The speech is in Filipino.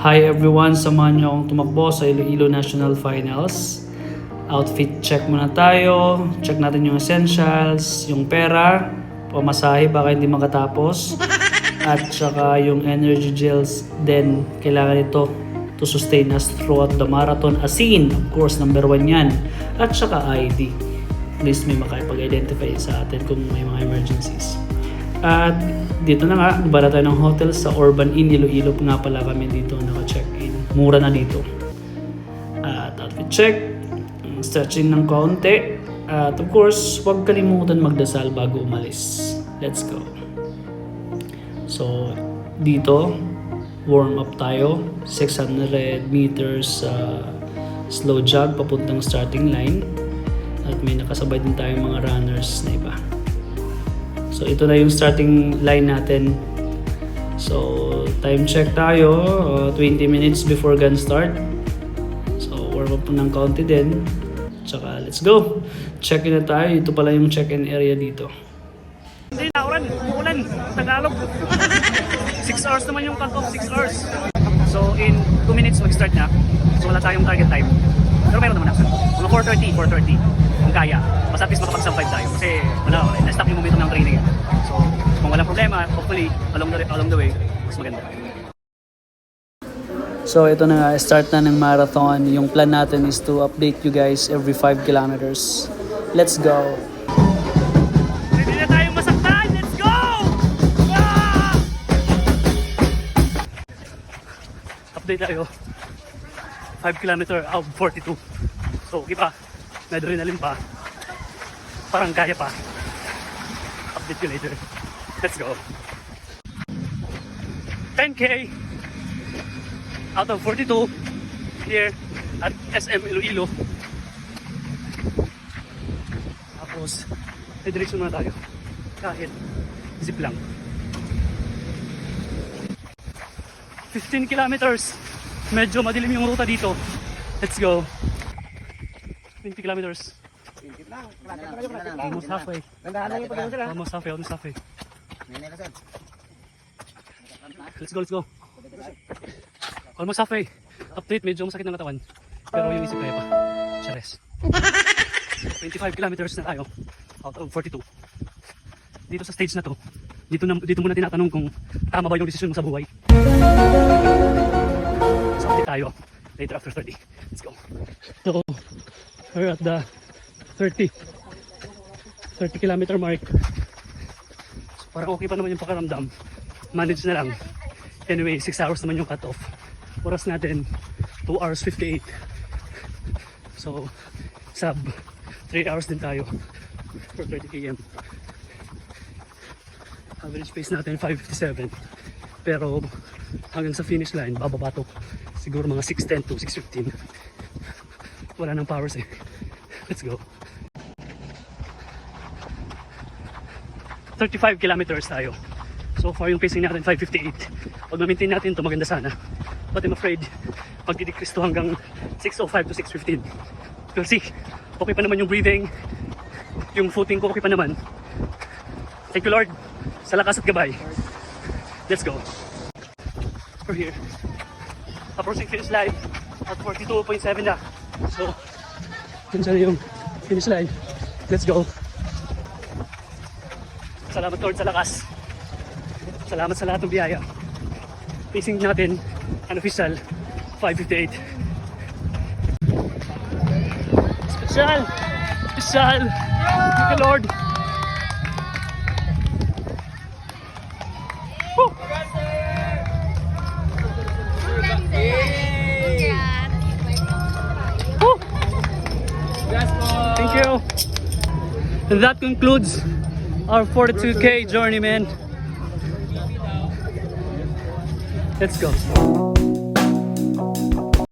Hi everyone, samahan niyo akong tumakbo sa Iloilo National Finals. Outfit check muna tayo. Check natin yung essentials, yung pera, pamasahe baka hindi makatapos. At saka yung energy gels din, kailangan ito to sustain us throughout the marathon. Asin, of course, number 1 yan. At saka ID. At least may makapag-identify sa atin kung may mga emergencies. At dito na nga, nabala tayo ng hotel sa Urban Inn, Iloilo nga pala kami dito naka-check-in. Mura na dito. At outfit check, stretching ng kaunti. At of course, huwag kalimutan magdasal bago umalis. Let's go. So, dito, warm up tayo. 600 meters slow jog papuntang starting line. At may nakasabay din tayong mga runners na iba. So ito na yung starting line natin. So time check tayo, 20 minutes before gun start. So warm up ng kaunti din. Tsaka let's go. Check-in na tayo. Ito pala yung check-in area dito. Hindi na, ulan, Tagalog. 6 hours naman yung cut-off, 6 hours. So in 2 minutes mag-start na. So wala tayong target time. Pero meron naman ako. Mga 4:30. Kung kaya. Mas at least makapag-survive tayo. Kasi wala, na-stop yung momentum ng training. So kung walang problema, hopefully along the way, mas maganda. So ito na nga, start na ng marathon. Yung plan natin is to update you guys every 5 kilometers. Let's go! Hindi na tayong masaktan! Let's go! Ah! Update tayo. 5 kilometer out 42. So okay pa, may adrenaline pa. Parang kaya pa. Update you later. Let's go. 10K out of 42 here at SM Iloilo. Tapos, direction muna tayo. Kahit zip lang. 15 kilometers. Medyo madilim yung ruta dito. Let's go. 20 kilometers. Almost halfway. Almost halfway. Let's go. Almost halfway. Update, medyo masakit ng katawan. Pero yung isip kaya pa. Chares. 25 kilometers na tayo. Out of 42. Dito sa stage na to, dito muna tinatanong kung tama ba yung desisyon mo sa buhay. So update tayo later after 30. Let's go. So, we're at the 30 kilometer mark. So, parang okay pa naman yung pakaramdam. Manage na lang. Anyway, 6 hours naman yung cut-off. Oras natin 2 hours 58. So sub 3 hours din tayo for 30 km. Average pace natin 5:57. Pero hanggang sa finish line bababa to siguro mga 6:10 to 6:15. Wala nang powers eh. Let's go. 35 kilometers tayo. So far yung pacing natin 5:58. Pag ma-maintain natin ito maganda sana. But I'm afraid magdi-decrease to hanggang 6:05 to 6:15. We'll see. Okay pa naman yung breathing. Yung footing ko okay pa naman. Thank you Lord sa lakas at gabay. Let's go. We're here. Approaching finish line at 42.7 na. So, yun sana yung finish line. Let's go. Salamat Lord sa lakas. Salamat sa lahat ng biyaya. Pacing natin, unofficial, 5:58. Special! Thank you Lord! Woo! Woo! Thank you! And that concludes our 42K journey, man. Let's go.